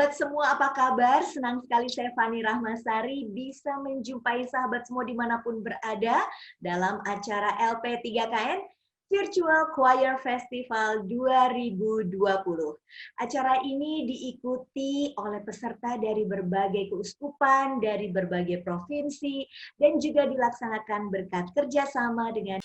Sahabat semua, apa kabar? Senang sekali saya Fani Rahmasari bisa menjumpai sahabat semua dimanapun berada dalam acara LP3KN Virtual Choir Festival 2020. Acara ini diikuti oleh peserta dari berbagai keuskupan, dari berbagai provinsi, dan juga dilaksanakan berkat kerjasama dengan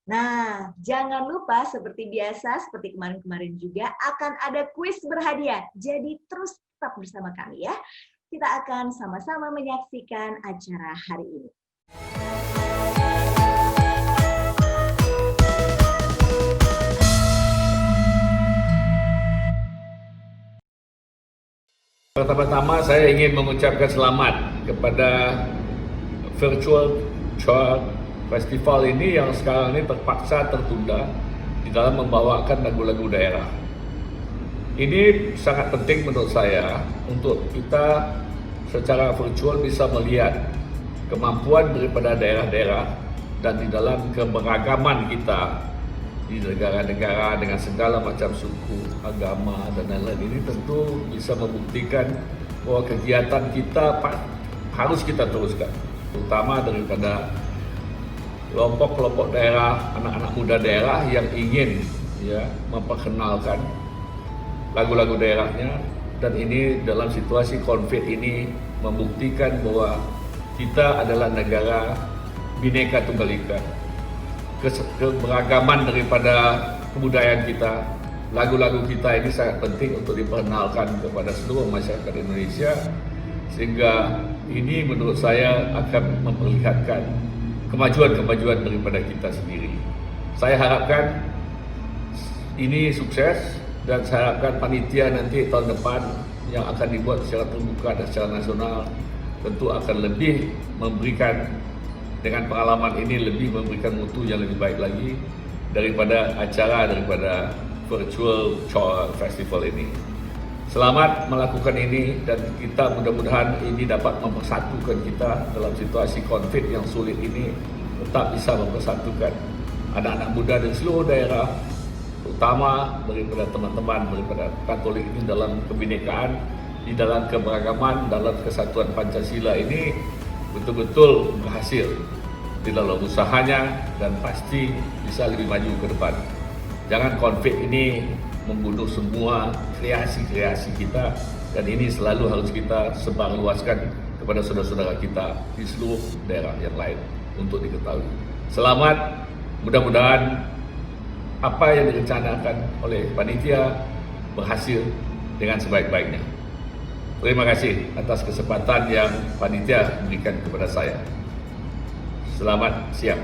Nah, jangan lupa seperti biasa, seperti kemarin-kemarin juga, akan ada kuis berhadiah. Jadi terus tetap bersama kami ya. Kita akan sama-sama menyaksikan acara hari ini. Pertama-tama saya ingin mengucapkan selamat kepada Virtual Choir Festival ini yang sekarang ini terpaksa tertunda di dalam membawakan lagu-lagu daerah. Ini sangat penting menurut saya untuk kita secara virtual bisa melihat kemampuan daripada daerah-daerah dan di dalam keberagaman kita di negara-negara dengan segala macam suku, agama, dan lain-lain ini tentu bisa membuktikan bahwa kegiatan kita harus kita teruskan, terutama daripada kelompok-kelompok daerah, anak-anak muda daerah yang ingin memperkenalkan lagu-lagu daerahnya, dan ini dalam situasi konflik ini membuktikan bahwa kita adalah negara Bhinneka Tunggal Ika. Keberagaman daripada kebudayaan kita, lagu-lagu kita ini sangat penting untuk diperkenalkan kepada seluruh masyarakat Indonesia, sehingga ini menurut saya akan memperlihatkan kemajuan-kemajuan daripada kita sendiri. Saya harapkan ini sukses dan saya harapkan panitia nanti tahun depan yang akan dibuat secara terbuka dan secara nasional tentu akan lebih memberikan, dengan pengalaman ini lebih memberikan mutu yang lebih baik lagi daripada Virtual Choir Festival ini. Selamat melakukan ini dan kita mudah-mudahan ini dapat mempersatukan kita dalam situasi konflik yang sulit ini, tetap bisa mempersatukan anak-anak muda dari seluruh daerah, terutama daripada teman-teman daripada Katolik ini dalam kebinekaan, di dalam keberagaman, dalam kesatuan Pancasila ini betul-betul berhasil di dalam usahanya dan pasti bisa lebih maju ke depan. Jangan konflik ini membunuh semua kreasi-kreasi kita, dan ini selalu harus kita sebarluaskan kepada saudara-saudara kita di seluruh daerah yang lain untuk diketahui. Selamat, mudah-mudahan apa yang direncanakan oleh panitia berhasil dengan sebaik-baiknya. Terima kasih atas kesempatan yang panitia berikan kepada saya. Selamat siang.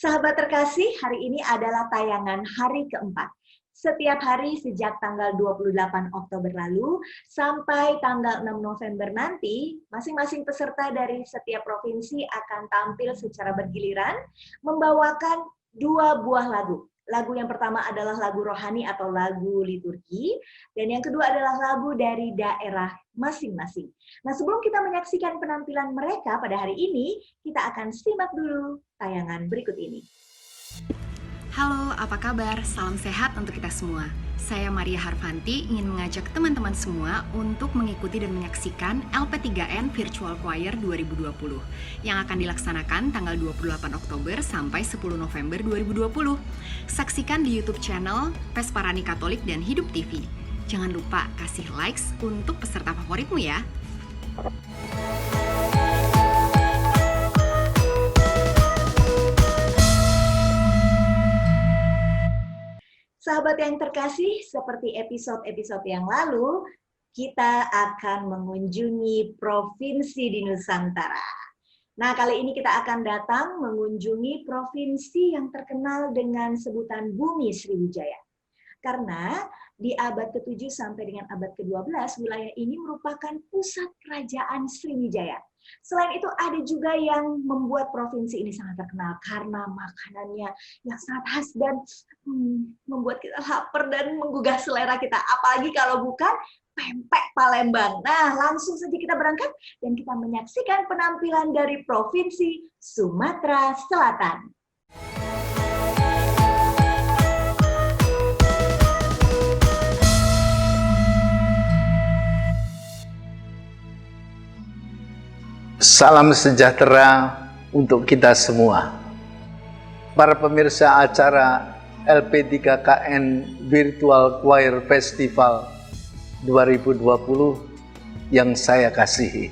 Sahabat terkasih, hari ini adalah tayangan hari keempat. Setiap hari sejak tanggal 28 Oktober lalu sampai tanggal 6 November nanti, masing-masing peserta dari setiap provinsi akan tampil secara bergiliran membawakan 2 buah lagu. Lagu yang pertama adalah lagu rohani atau lagu liturgi, dan yang kedua adalah lagu dari daerah masing-masing. Nah, sebelum kita menyaksikan penampilan mereka pada hari ini, kita akan simak dulu tayangan berikut ini. Halo, apa kabar? Salam sehat untuk kita semua. Saya Maria Harfanti ingin mengajak teman-teman semua untuk mengikuti dan menyaksikan LP3N Virtual Choir 2020 yang akan dilaksanakan tanggal 28 Oktober sampai 10 November 2020. Saksikan di YouTube channel Pesparani Katolik dan Hidup TV. Jangan lupa kasih likes untuk peserta favoritmu ya. Sahabat yang terkasih, seperti episode-episode yang lalu, kita akan mengunjungi provinsi di Nusantara. Nah, kali ini kita akan datang mengunjungi provinsi yang terkenal dengan sebutan Bumi Sriwijaya. Karena di abad ke-7 sampai dengan abad ke-12, wilayah ini merupakan pusat kerajaan Sriwijaya. Selain itu ada juga yang membuat provinsi ini sangat terkenal karena makanannya yang sangat khas dan membuat kita lapar dan menggugah selera kita. Apalagi kalau bukan pempek Palembang. Nah, langsung saja kita berangkat dan kita menyaksikan penampilan dari Provinsi Sumatera Selatan. Salam sejahtera untuk kita semua. Para pemirsa acara LP3KN Virtual Choir Festival 2020 yang saya kasihi.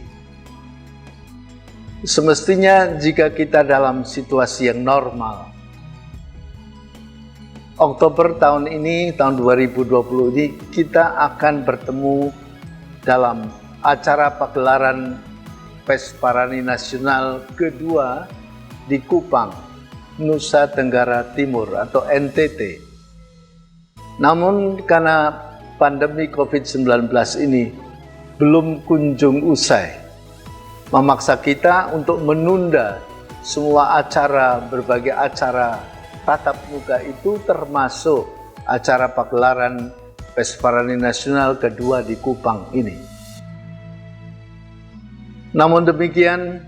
Semestinya jika kita dalam situasi yang normal, Oktober tahun ini, tahun 2020 ini, kita akan bertemu dalam acara pagelaran Pesparani Nasional kedua di Kupang, Nusa Tenggara Timur atau NTT. Namun karena pandemi COVID-19 ini belum kunjung usai, memaksa kita untuk menunda semua acara, berbagai acara tatap muka itu termasuk acara pagelaran Pesparani Nasional kedua di Kupang ini. Namun demikian,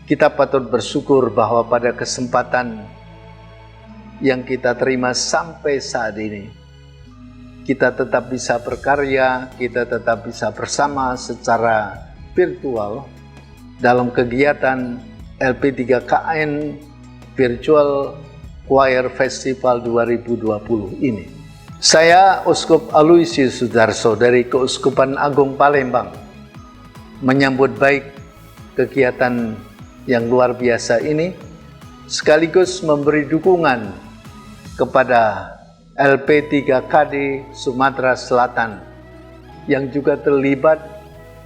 kita patut bersyukur bahwa pada kesempatan yang kita terima sampai saat ini, kita tetap bisa berkarya, kita tetap bisa bersama secara virtual dalam kegiatan LP3KN Virtual Choir Festival 2020 ini. Saya Uskup Aloysius Sudarso dari Keuskupan Agung Palembang menyambut baik kegiatan yang luar biasa ini, sekaligus memberi dukungan kepada LP3KD Sumatera Selatan yang juga terlibat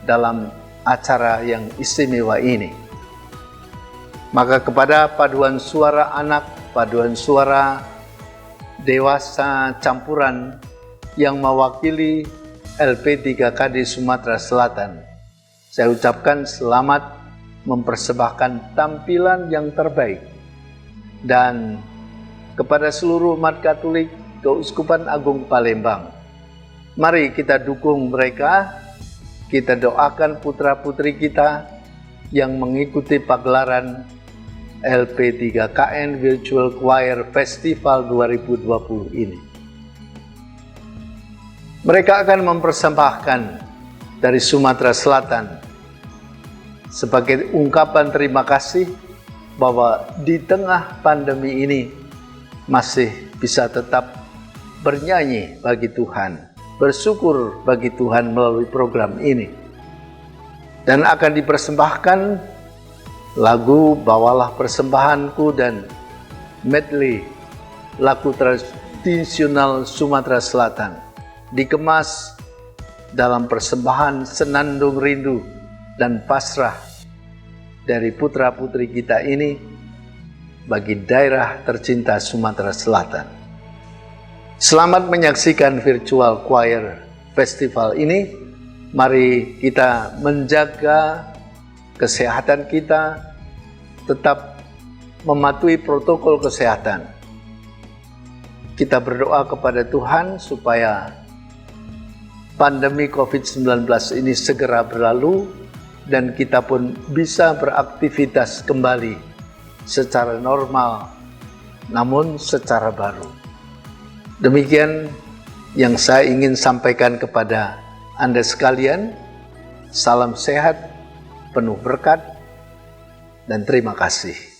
dalam acara yang istimewa ini. Maka kepada paduan suara anak, paduan suara dewasa campuran yang mewakili LP3KD Sumatera Selatan, saya ucapkan selamat mempersembahkan tampilan yang terbaik. Dan kepada seluruh umat Katolik Keuskupan Agung Palembang, mari kita dukung mereka, kita doakan putra-putri kita yang mengikuti pagelaran LP3KN Virtual Choir Festival 2020 ini. Mereka akan mempersembahkan dari Sumatera Selatan sebagai ungkapan terima kasih bahwa di tengah pandemi ini masih bisa tetap bernyanyi bagi Tuhan, bersyukur bagi Tuhan melalui program ini. Dan akan dipersembahkan lagu Bawalah Persembahanku dan medley lagu tradisional Sumatera Selatan dikemas dalam persembahan senandung rindu dan pasrah dari putra-putri kita ini bagi daerah tercinta Sumatera Selatan. Selamat menyaksikan Virtual Choir Festival ini. Mari kita menjaga kesehatan kita, tetap mematuhi protokol kesehatan. Kita berdoa kepada Tuhan supaya pandemi COVID-19 ini segera berlalu dan kita pun bisa beraktivitas kembali secara normal, namun secara baru. Demikian yang saya ingin sampaikan kepada Anda sekalian. Salam sehat, penuh berkat, dan terima kasih.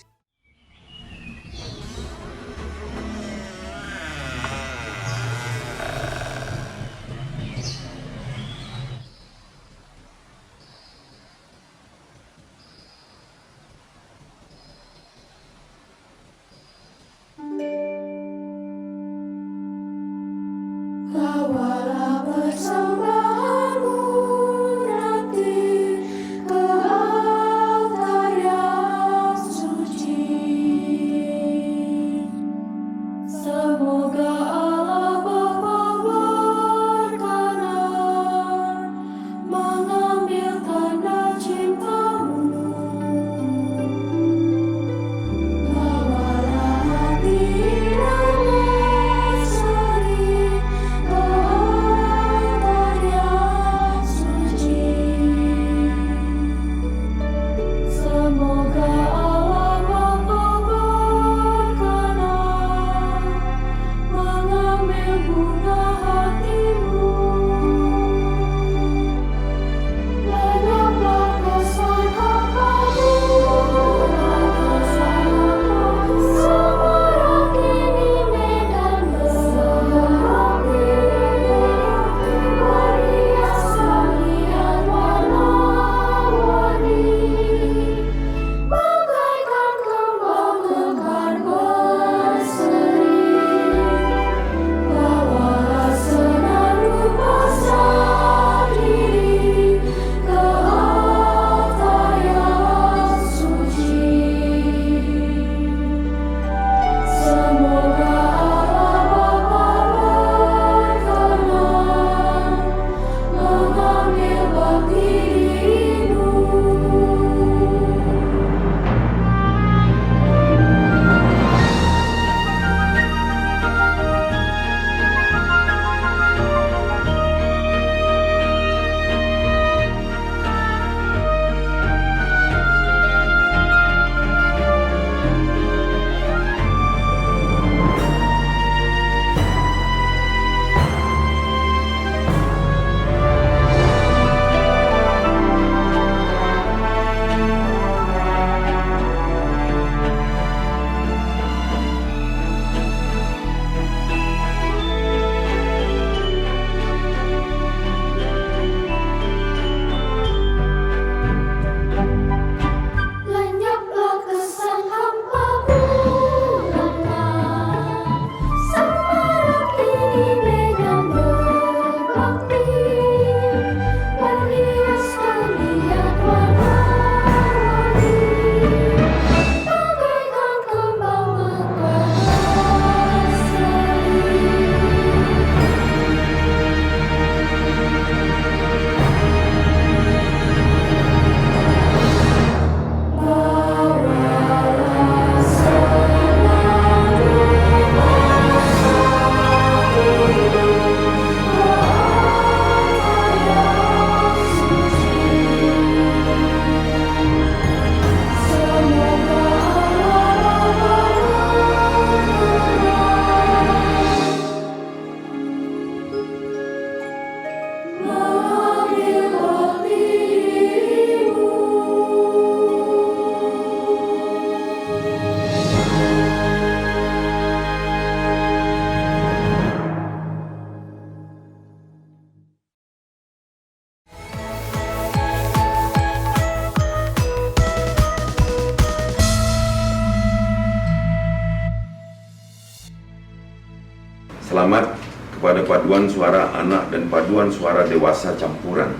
Selamat kepada paduan suara anak dan paduan suara dewasa campuran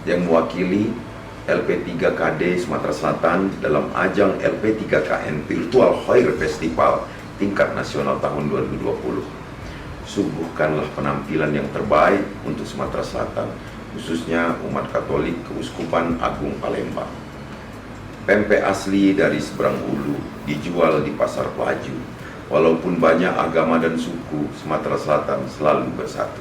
yang mewakili LP3KD Sumatera Selatan dalam ajang LP3KN Virtual Choir Festival tingkat nasional tahun 2020. Suguhkanlah penampilan yang terbaik untuk Sumatera Selatan, khususnya umat Katolik Keuskupan Agung Palembang. Pempek asli dari seberang ulu dijual di Pasar Pelaju. Walaupun banyak agama dan suku, Sumatera Selatan selalu bersatu.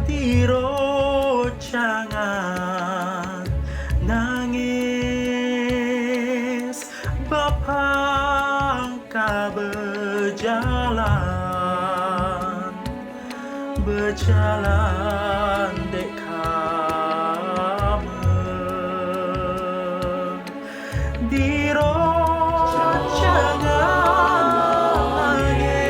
Diro jangan nangis, Bapa engkau berjalan dek kamu. Diro jangan nangis.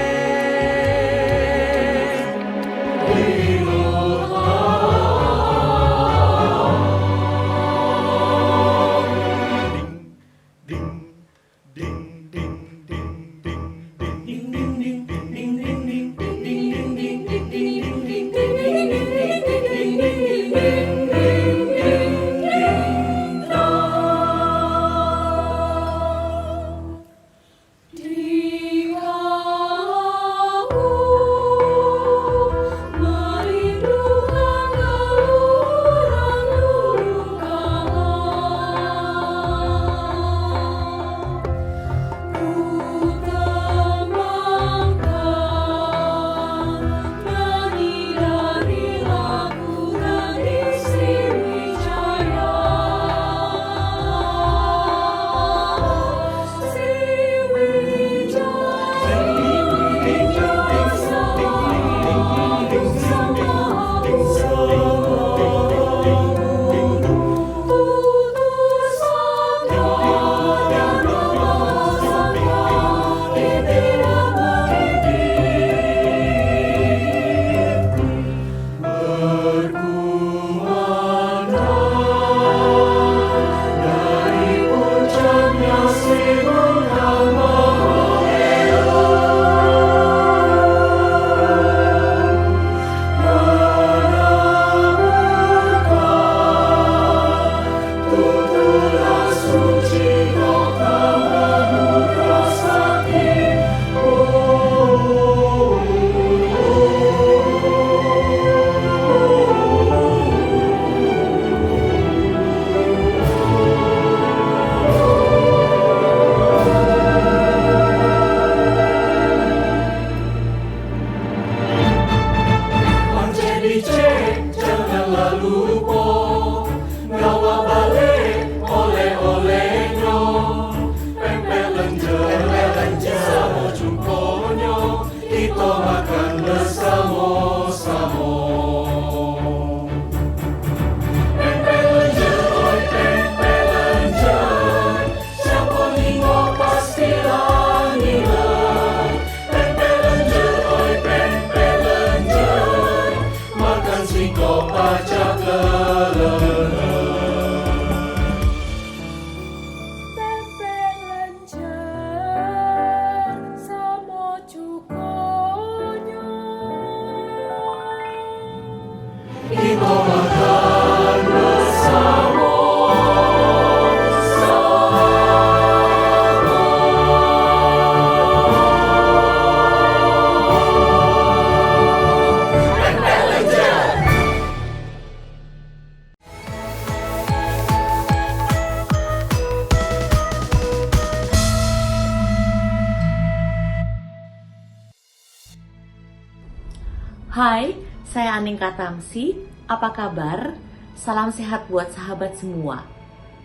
Hai, saya Aningka Tamsi. Apa kabar? Salam sehat buat sahabat semua.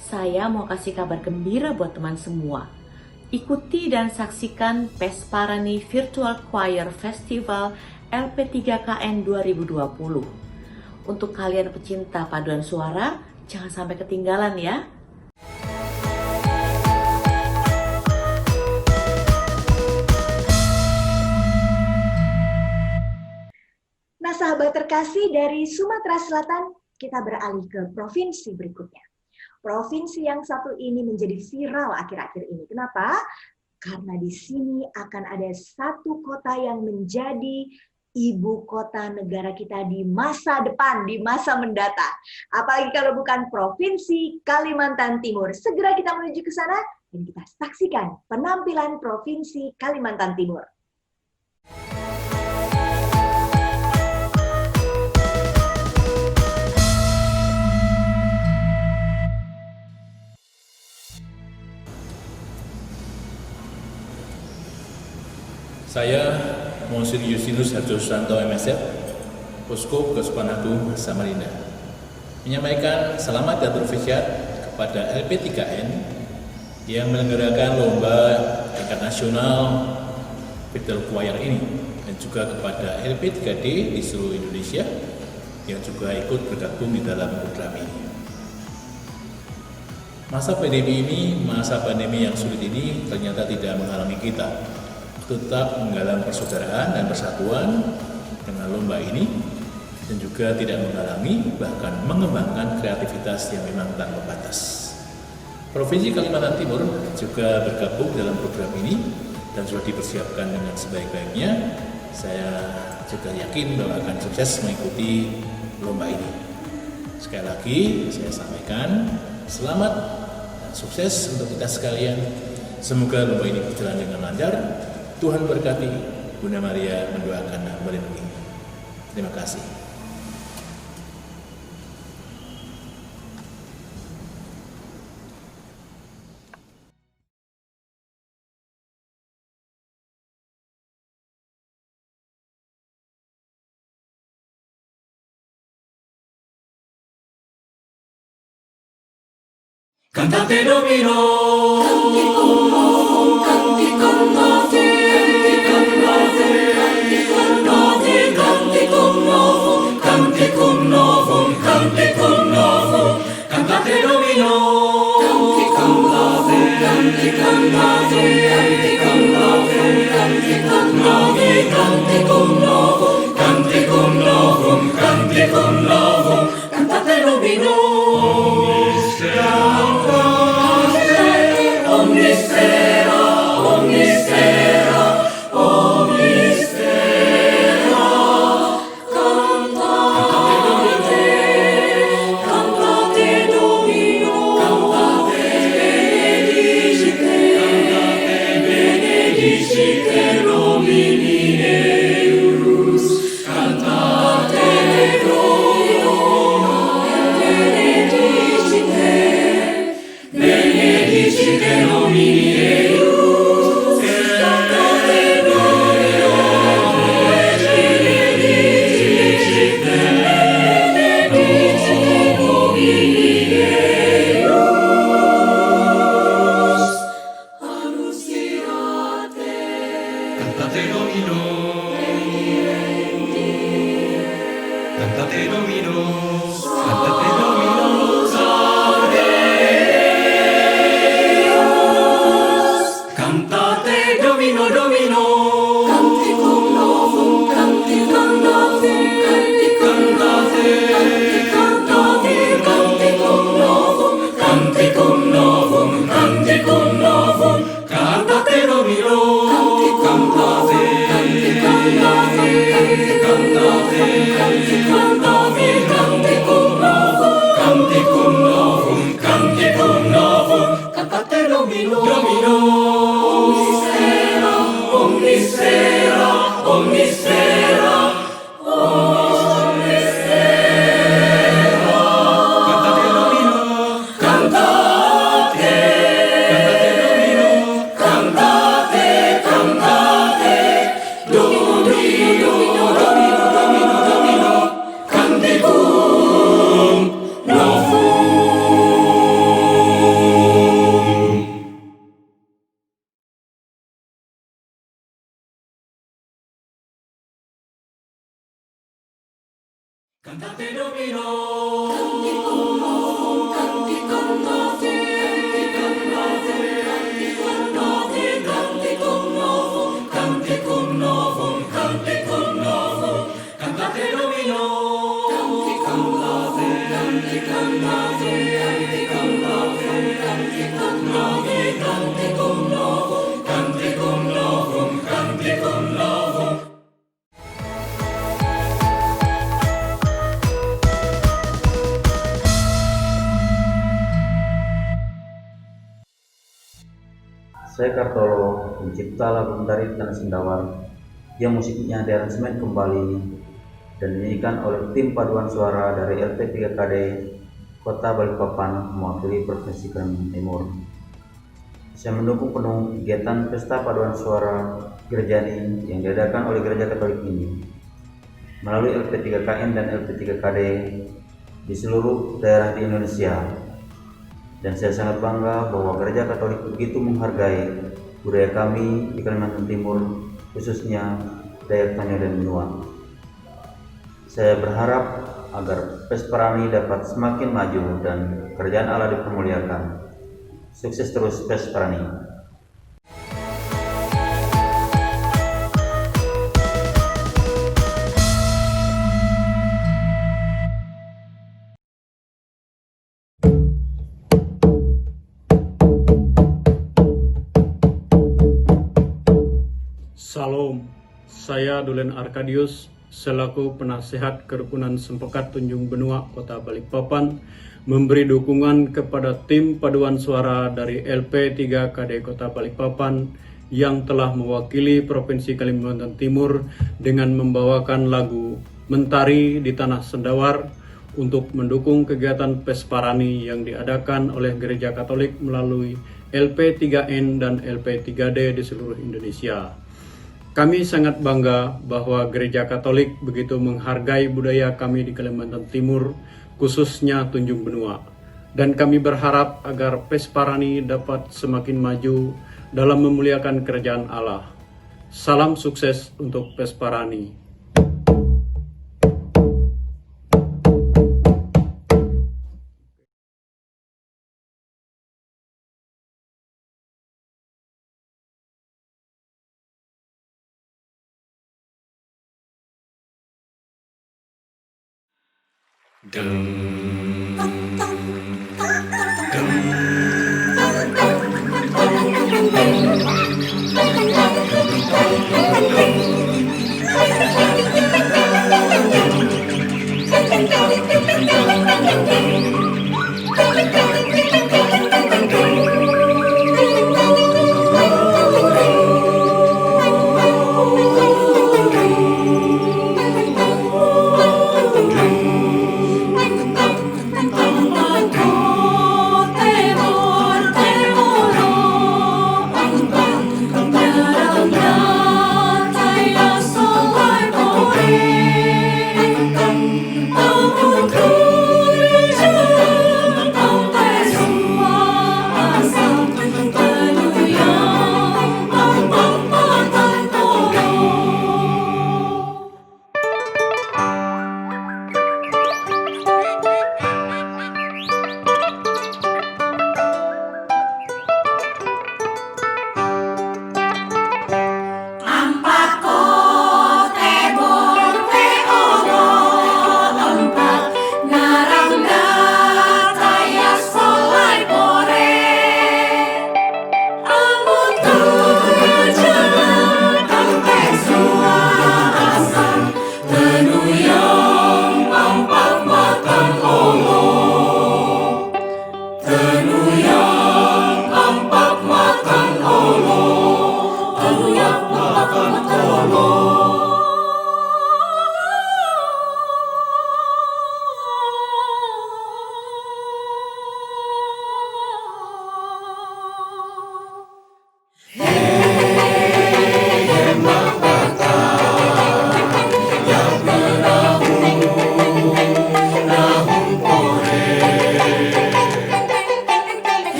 saya mau kasih kabar gembira buat teman semua. Ikuti dan saksikan Pesparani Virtual Choir Festival LP3KN 2020. Untuk kalian pecinta paduan suara, jangan sampai ketinggalan ya. Nah, sahabat terkasih, dari Sumatera Selatan kita beralih ke provinsi berikutnya. Provinsi yang satu ini menjadi viral akhir-akhir ini. Kenapa? Karena di sini akan ada satu kota yang menjadi ibu kota negara kita di masa depan, di masa mendatang. Apalagi kalau bukan Provinsi Kalimantan Timur. Segera kita menuju ke sana dan kita saksikan penampilan Provinsi Kalimantan Timur. Saya Monsir Justinus Harjo Susanto MSF, Posko Kesupanatu Samarinda, menyampaikan selamat dan berfiat kepada LP3KN yang menyelenggarakan lomba tingkat nasional Virtual Choir ini, dan juga kepada LP3D di seluruh Indonesia yang juga ikut bergabung di dalam program ini. Masa pandemi yang sulit ini ternyata tidak menghalangi kita tetap menggalang persaudaraan dan persatuan dengan lomba ini, dan juga tidak menghalangi bahkan mengembangkan kreativitas yang memang tanpa batas. Provinsi Kalimantan Timur juga bergabung dalam program ini dan sudah dipersiapkan dengan sebaik-baiknya. Saya juga yakin bahwa akan sukses mengikuti lomba ini. Sekali lagi saya sampaikan selamat dan sukses untuk kita sekalian. Semoga lomba ini berjalan dengan lancar. Tuhan berkati, Bunda Maria mendoakan dan melindungi. Terima kasih. Cantate Domino, canti con novum, canti con novum, canti con novum, canti con novum, canti con novum, canti con novum, cantate Domino, canti con novum, canti con novum, canti con novum, canti con novum, canti con novum, canti con novum, canti con novum, cantate Domino. Omnisfera, omnisfera, omnisfera, cantate, cantate Domino, cantate benedicite Domini Deus, cantate Domino, benedicite Saya Kartolo, pencipta lagu Mentari Tanah Sendawar, yang musiknya diaransemen kembali dan dinyanyikan oleh tim paduan suara dari LP3KD Kota Balikpapan mewakili Provinsi Kalimantan Timur. Saya mendukung penuh kegiatan Pesta Paduan Suara Gerjani yang diadakan oleh Gereja Katolik ini melalui LP3KN dan LP3KD di seluruh daerah di Indonesia. Dan saya sangat bangga bahwa Gereja Katolik begitu menghargai budaya kami di Kalimantan Timur, khususnya Dayak Tonyo dan Benua. Saya berharap agar Pesparani dapat semakin maju dan kerajaan Allah dipermuliakan. Sukses terus Pesparani. Salam, saya Dulen Arkadius selaku penasehat Kerukunan Sempekat Tunjung Benua Kota Balikpapan memberi dukungan kepada tim paduan suara dari LP3KD Kota Balikpapan yang telah mewakili Provinsi Kalimantan Timur dengan membawakan lagu Mentari di Tanah Sendawar untuk mendukung kegiatan Pesparani yang diadakan oleh Gereja Katolik melalui LP3N dan LP3D di seluruh Indonesia. Kami sangat bangga bahwa Gereja Katolik begitu menghargai budaya kami di Kalimantan Timur, khususnya Tunjung Benua. Dan kami berharap agar Pesparani dapat semakin maju dalam memuliakan kerajaan Allah. Salam sukses untuk Pesparani.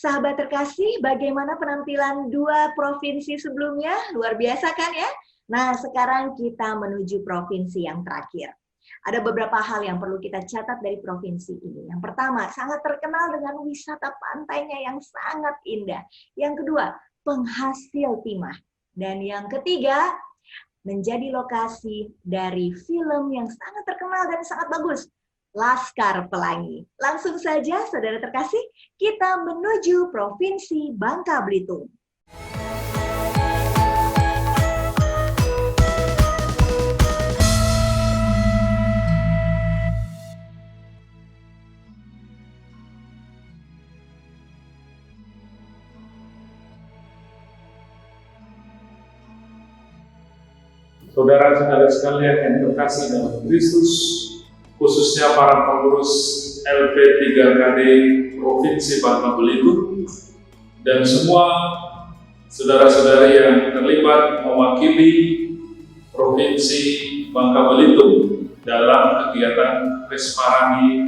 Sahabat terkasih, bagaimana penampilan dua provinsi sebelumnya? Luar biasa kan ya? Nah, sekarang kita menuju provinsi yang terakhir. Ada beberapa hal yang perlu kita catat dari provinsi ini. Yang pertama, sangat terkenal dengan wisata pantainya yang sangat indah. Yang kedua, penghasil timah. Dan yang ketiga, menjadi lokasi dari film yang sangat terkenal dan sangat bagus, Laskar Pelangi. Langsung saja, saudara terkasih, kita menuju Provinsi Bangka Belitung. Saudara-saudara sekalian yang terkasih dalam Kristus, khususnya para pengurus LP3KD Provinsi Bangka Belitung, dan semua saudara-saudari yang terlibat mewakili Provinsi Bangka Belitung dalam kegiatan Pesparani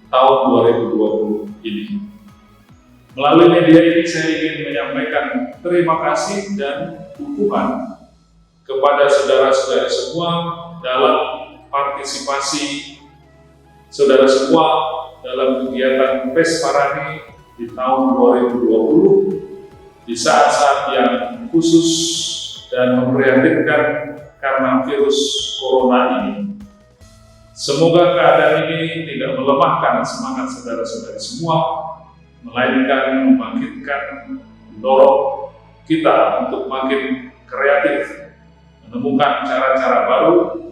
tahun 2020 ini. Melalui media ini saya ingin menyampaikan terima kasih dan dukungan kepada saudara-saudara semua dalam partisipasi saudara semua dalam kegiatan Pesparani di tahun 2020 di saat-saat yang khusus dan memprihatinkan karena virus corona ini. Semoga keadaan ini tidak melemahkan semangat saudara-saudari semua, melainkan membangkitkan, mendorong kita untuk makin kreatif, menemukan cara-cara baru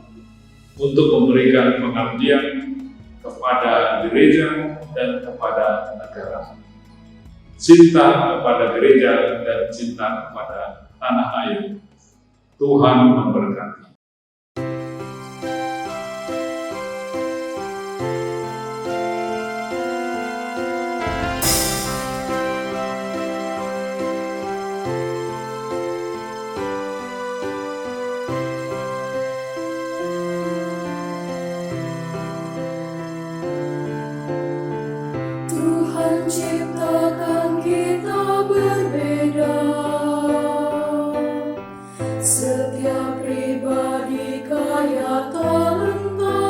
untuk memberikan pengabdian kepada gereja dan kepada negara. Cinta kepada gereja dan cinta kepada tanah air. Tuhan memberkati. Ciptakan kita berbeda, setiap pribadi kaya talenta,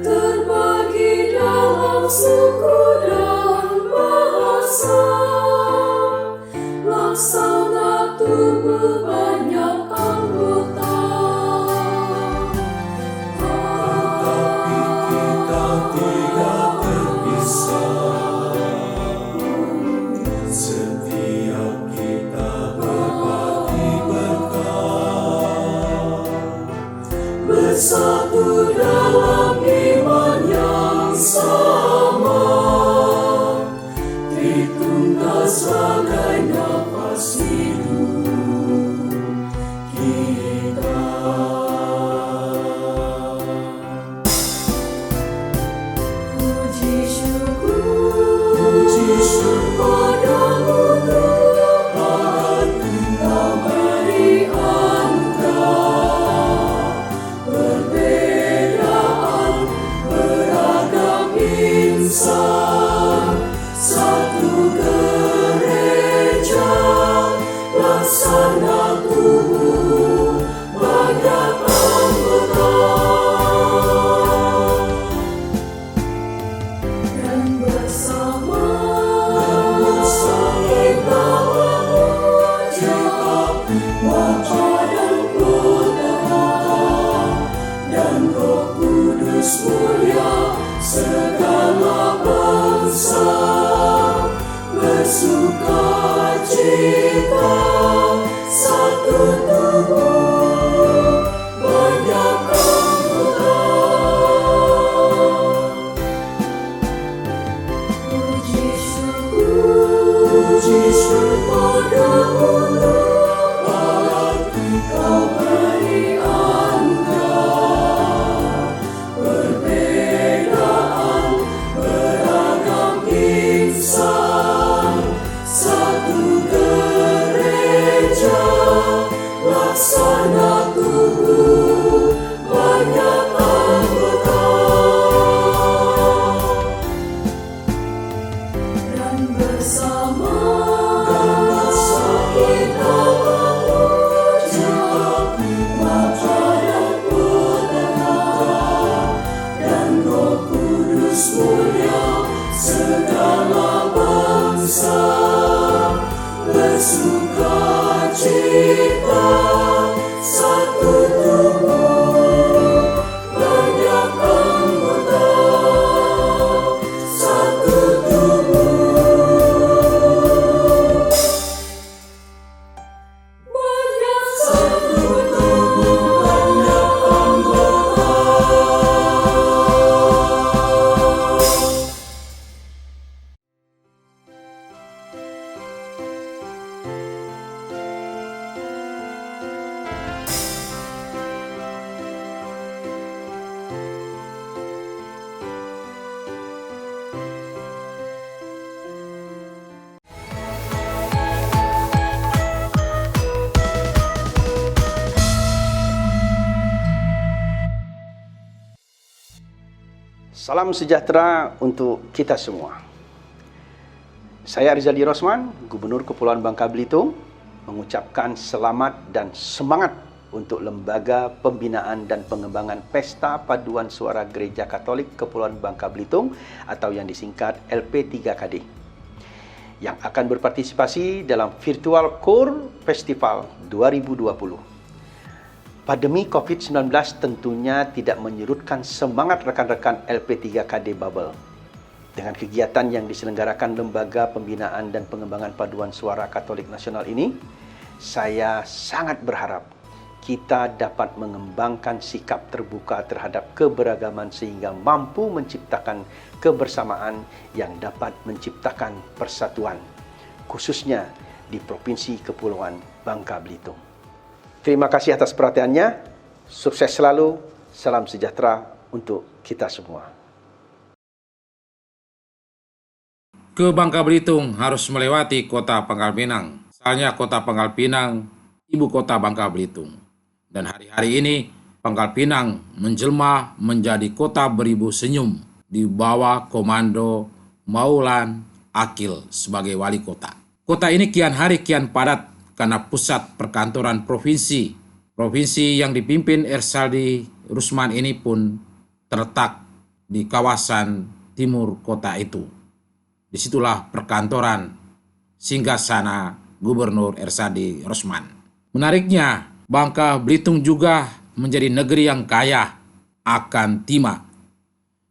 terbagi dalam suku dan bahasa, laksana tubuh banyak anggota. Tetapi kita tidak setiap kita berbagi berkat, bersatu dalam iman yang sama, Tritunggal sebagai nafas hidup kita. Puji syukur padamu Tuhan, Kau beri anugerah, perbedaan beragam insan, satu gereja, laksana tubuh banyak anggota. Mulia segala bangsa bersuka cita, satu tubuh banyak anggota. Puji syukur padamu Tuhan, Kau beri anugerah, perbedaan beragam insan, satu gereja, bersukacita, satu tubuh, banyak anggota, satu tubuh, banyak satu tubuh, banyak anggota. Salam sejahtera untuk kita semua. Saya Rizaldi Rosman, Gubernur Kepulauan Bangka Belitung, mengucapkan selamat dan semangat untuk Lembaga Pembinaan dan Pengembangan Pesta Paduan Suara Gereja Katolik Kepulauan Bangka Belitung atau yang disingkat LP3KD yang akan berpartisipasi dalam Virtual Core Festival 2020. Pandemi COVID-19 tentunya tidak menyurutkan semangat rekan-rekan LP3KD Bubble. Dengan kegiatan yang diselenggarakan Lembaga Pembinaan dan Pengembangan Paduan Suara Katolik Nasional ini, saya sangat berharap kita dapat mengembangkan sikap terbuka terhadap keberagaman sehingga mampu menciptakan kebersamaan yang dapat menciptakan persatuan, khususnya di Provinsi Kepulauan Bangka Belitung. Terima kasih atas perhatiannya. Sukses selalu. Salam sejahtera untuk kita semua. Ke Bangka Belitung harus melewati kota Pangkal Pinang. Misalnya kota Pangkal Pinang, ibu kota Bangka Belitung. Dan hari-hari ini Pangkal Pinang menjelma menjadi kota beribu senyum di bawah komando Maulan Akil sebagai wali kota. Kota ini kian hari kian padat karena pusat perkantoran provinsi. Provinsi yang dipimpin Ersaldi Rusman ini pun terletak di kawasan timur kota itu. Disitulah perkantoran singgasana Gubernur Ersaldi Rusman. Menariknya, Bangka Belitung juga menjadi negeri yang kaya akan timah.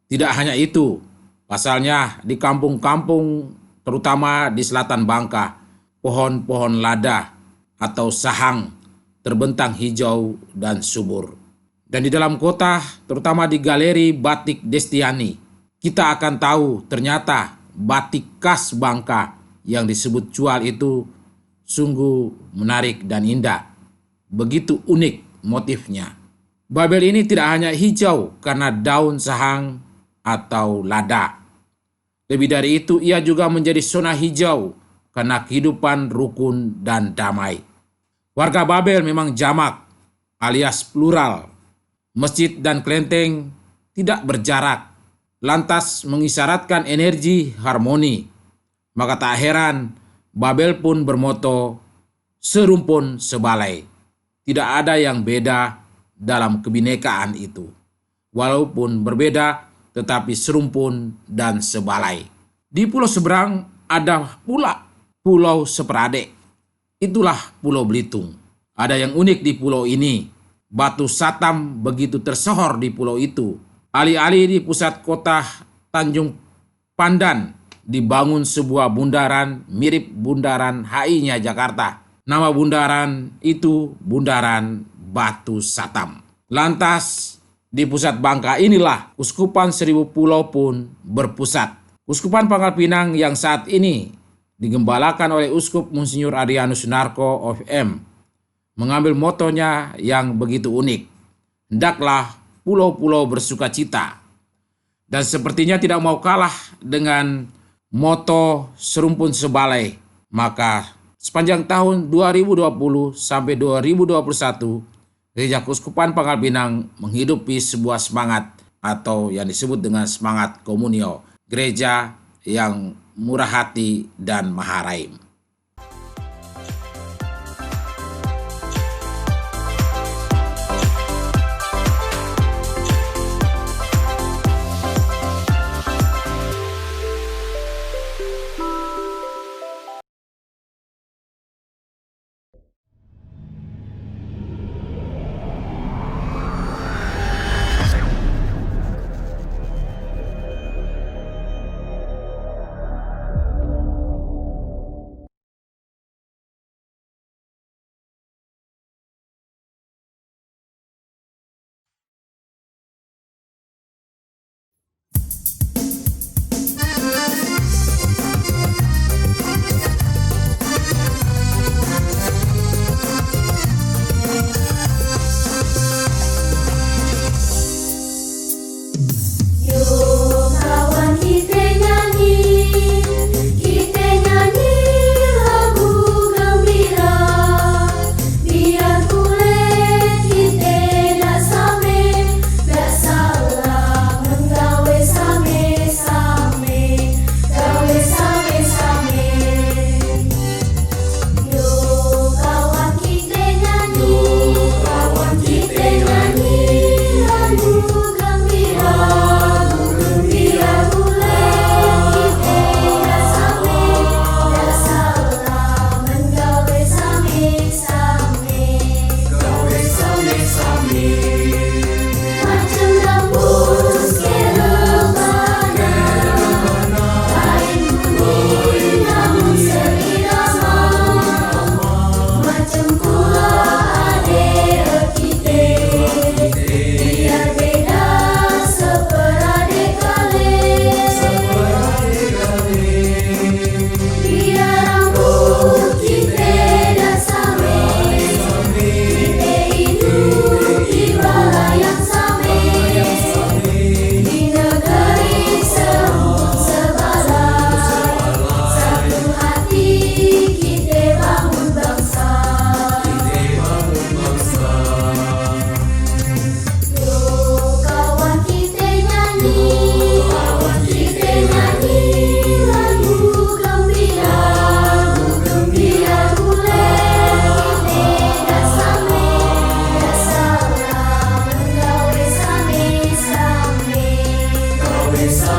Tidak hanya itu, pasalnya di kampung-kampung terutama di selatan Bangka, pohon-pohon lada atau sahang terbentang hijau dan subur. Dan di dalam kota, terutama di Galeri Batik Destiani, kita akan tahu ternyata batik khas Bangka yang disebut cual itu sungguh menarik dan indah. Begitu unik motifnya. Babel ini tidak hanya hijau karena daun sahang atau lada. Lebih dari itu, ia juga menjadi zona hijau karena kehidupan rukun dan damai. Warga Babel memang jamak alias plural. Masjid dan kelenteng tidak berjarak, lantas mengisyaratkan energi harmoni. Maka tak heran Babel pun bermoto serumpun sebalai. Tidak ada yang beda dalam kebinekaan itu. Walaupun berbeda tetapi serumpun dan sebalai. Di pulau seberang ada pula Pulau Seperadek. Itulah Pulau Belitung. Ada yang unik di pulau ini. Batu Satam begitu tersohor di pulau itu. Alih-alih di pusat kota Tanjung Pandan dibangun sebuah bundaran mirip bundaran HI-nya Jakarta. Nama bundaran itu Bundaran Batu Satam. Lantas di pusat Bangka inilah Uskupan Seribu Pulau pun berpusat. Uskupan Pangkal Pinang yang saat ini digembalakan oleh Uskup Monsinyur Adrianus Narko OFM mengambil motonya yang begitu unik. Hendaklah pulau-pulau bersukacita. Dan sepertinya tidak mau kalah dengan moto serumpun sebalai. Maka sepanjang tahun 2020 sampai 2021, Gereja Keuskupan Pangkal Pinang menghidupi sebuah semangat atau yang disebut dengan semangat komunio. Gereja yang murah hati dan maharaim.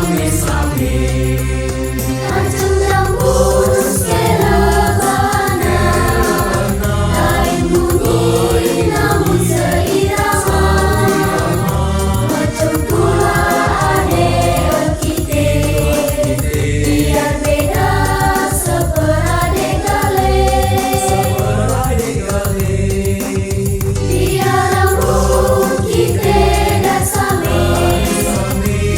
sami-sami. Ajeng dambut serebana, lain bunyi namun seirama. Macam pula adek kita, biar beda seperade gale. Biar rambut kita dah sami,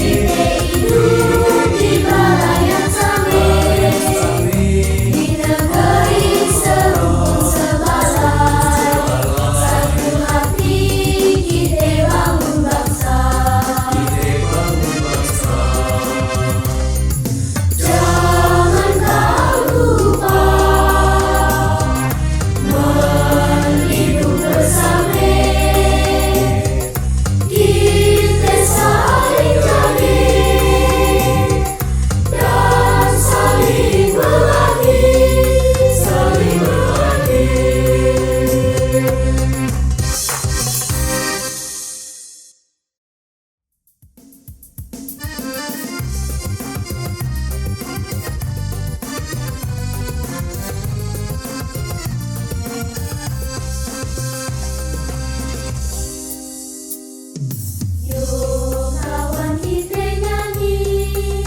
kita hidup di balayan sami. Di negeri serumpun sebalai, satu hati kita bangun bangsa. Jangan kau lupa menghidup bersama. Kita saling jadi dan saling berbagi, saling berbagi. Yuk kawan kita nyanyi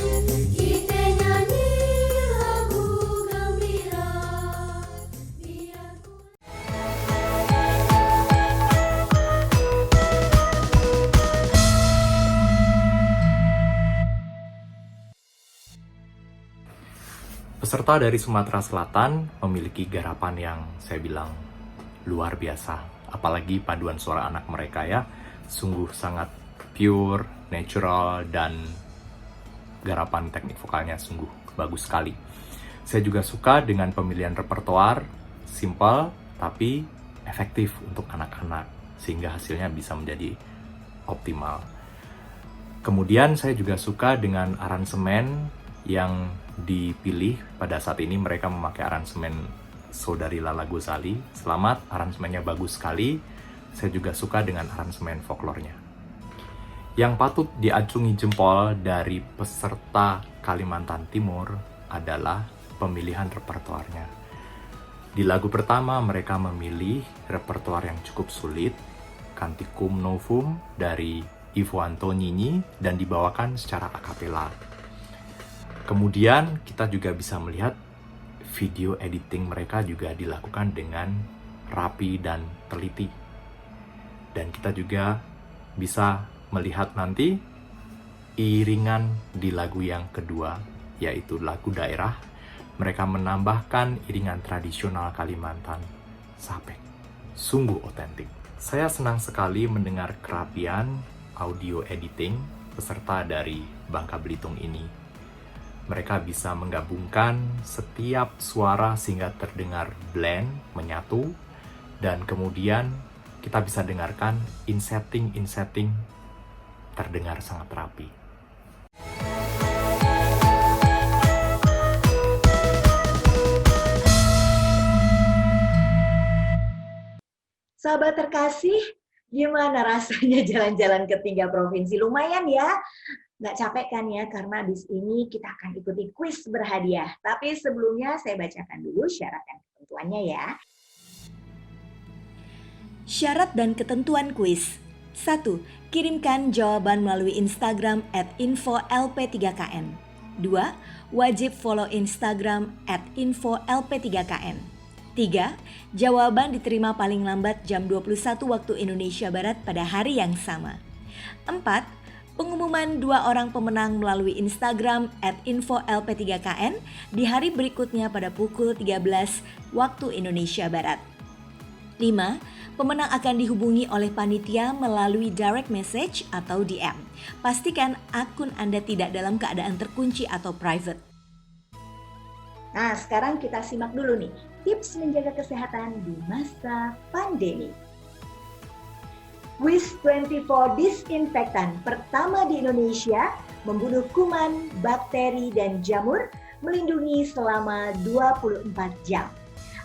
lagu gembira. Peserta dari Sumatera Selatan memiliki garapan yang saya bilang luar biasa. Apalagi paduan suara anak mereka ya, sungguh sangat pure, natural, dan garapan teknik vokalnya sungguh bagus sekali. Saya juga suka dengan pemilihan repertoar, simple tapi efektif untuk anak-anak, sehingga hasilnya bisa menjadi optimal. Kemudian saya juga suka dengan aransemen yang dipilih. Pada saat ini mereka memakai aransemen Saudari Lala Gozali. Selamat, aransemennya bagus sekali. Saya juga suka dengan aransemen folklornya. Yang patut diacungi jempol dari peserta Kalimantan Timur adalah pemilihan repertoarnya. Di lagu pertama mereka memilih repertoar yang cukup sulit, Canticum Novum dari Ivo Antonini, dan dibawakan secara akapela. Kemudian kita juga bisa melihat video editing mereka juga dilakukan dengan rapi dan teliti. Dan kita juga bisa melihat nanti iringan di lagu yang kedua, yaitu lagu daerah. Mereka menambahkan iringan tradisional Kalimantan, sapek. Sungguh otentik. Saya senang sekali mendengar kerapian audio editing peserta dari Bangka Belitung ini. Mereka bisa menggabungkan setiap suara sehingga terdengar blend, menyatu, dan kemudian kita bisa dengarkan insetting terdengar sangat rapi. Sahabat terkasih, gimana rasanya jalan-jalan ke 3 provinsi? Lumayan ya, nggak capek kan ya, karena di sini kita akan ikuti kuis berhadiah. Tapi sebelumnya saya bacakan dulu syarat dan ketentuannya ya. Syarat dan ketentuan kuis. 1. Kirimkan jawaban melalui Instagram @info_lp3kn. 2. Wajib follow Instagram @info_lp3kn. 3. Jawaban diterima paling lambat jam 21 waktu Indonesia Barat pada hari yang sama. 4. Pengumuman 2 orang pemenang melalui Instagram @info_lp3kn di hari berikutnya pada pukul 13 waktu Indonesia Barat. 5. Pemenang akan dihubungi oleh panitia melalui direct message atau DM. Pastikan akun Anda tidak dalam keadaan terkunci atau private. Nah, sekarang kita simak dulu nih tips menjaga kesehatan di masa pandemi. WIS 24 disinfektan pertama di Indonesia membunuh kuman, bakteri, dan jamur, melindungi selama 24 jam.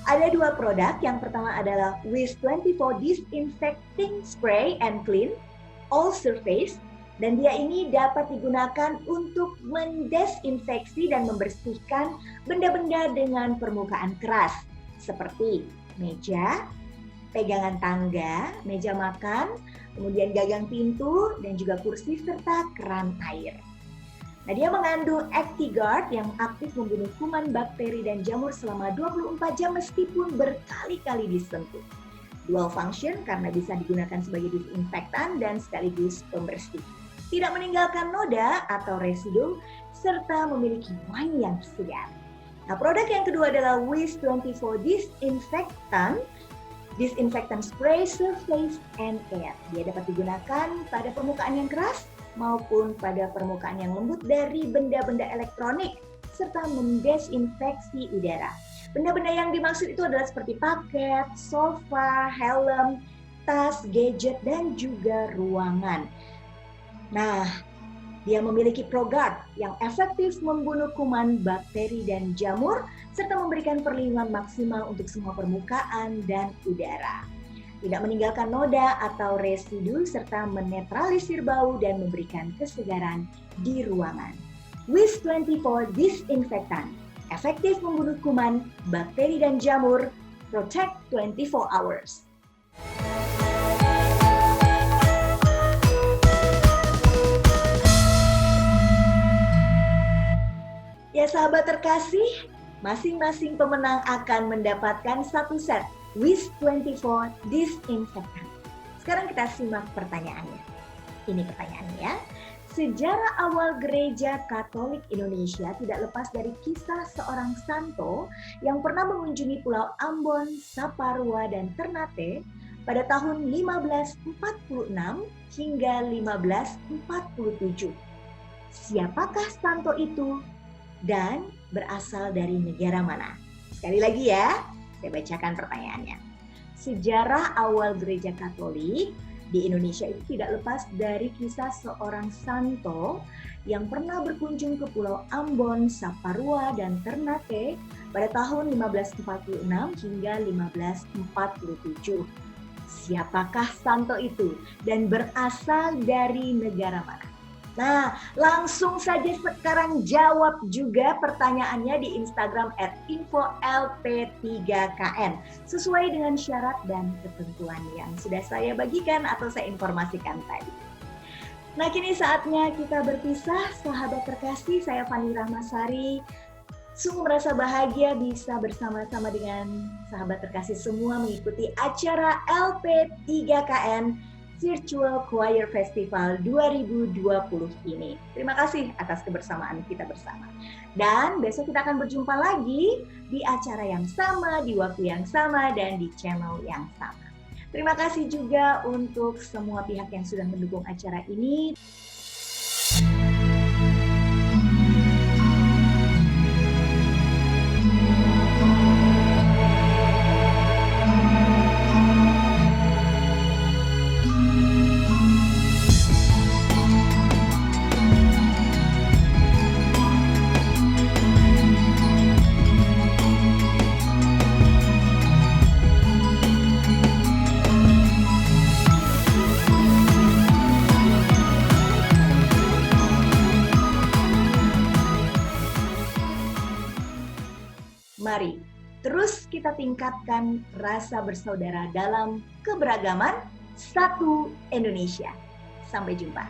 Ada 2 produk, yang pertama adalah WIS 24 Disinfecting Spray and Clean All Surface, Dan dia ini dapat digunakan untuk mendesinfeksi dan membersihkan benda-benda dengan permukaan keras, seperti meja, pegangan tangga, meja makan, kemudian gagang pintu, dan juga kursi, serta keran air. Nah, dia mengandung ActiGuard yang aktif membunuh kuman, bakteri, dan jamur selama 24 jam meskipun berkali-kali disentuh. Dual function karena bisa digunakan sebagai disinfektan dan sekaligus pembersih. Tidak meninggalkan noda atau residu, serta memiliki wangi yang segar. Nah, produk yang kedua adalah WIS24 Disinfectant Spray Surface and Air. Dia dapat digunakan pada permukaan yang keras maupun pada permukaan yang lembut dari benda-benda elektronik, serta mendesinfeksi udara. Benda-benda yang dimaksud itu adalah seperti paket, sofa, helm, tas, gadget, dan juga ruangan. Nah, dia memiliki ProGuard yang efektif membunuh kuman, bakteri, dan jamur, serta memberikan perlindungan maksimal untuk semua permukaan dan udara. Tidak meninggalkan noda atau residu, serta menetralisir bau dan memberikan kesegaran di ruangan. WIS24 Disinfectant, efektif membunuh kuman, bakteri, dan jamur, protect 24 hours. Ya sahabat terkasih, masing-masing pemenang akan mendapatkan satu set WIS24 Disinfectant. Sekarang kita simak pertanyaannya. Ini pertanyaannya ya. Sejarah awal Gereja Katolik Indonesia tidak lepas dari kisah seorang santo yang pernah mengunjungi Pulau Ambon, Saparua, dan Ternate pada tahun 1546 hingga 1547. Siapakah santo itu dan berasal dari negara mana? Sekali lagi ya, saya bacakan pertanyaannya. Sejarah awal Gereja Katolik di Indonesia itu tidak lepas dari kisah seorang santo yang pernah berkunjung ke Pulau Ambon, Saparua, dan Ternate pada tahun 1546 hingga 1547. Siapakah santo itu dan berasal dari negara mana? Nah, langsung saja sekarang jawab juga pertanyaannya di Instagram @info_lp3kn sesuai dengan syarat dan ketentuan yang sudah saya bagikan atau saya informasikan tadi. Nah, kini saatnya kita berpisah, sahabat terkasih. Saya Fani Rahmasari. Sungguh merasa bahagia bisa bersama-sama dengan sahabat terkasih semua mengikuti acara LP3KN Virtual Choir Festival 2020 ini. Terima kasih atas kebersamaan kita bersama. Dan besok kita akan berjumpa lagi di acara yang sama, di waktu yang sama, dan di channel yang sama. Terima kasih juga untuk semua pihak yang sudah mendukung acara ini. Mari terus kita tingkatkan rasa bersaudara dalam keberagaman satu Indonesia. Sampai jumpa.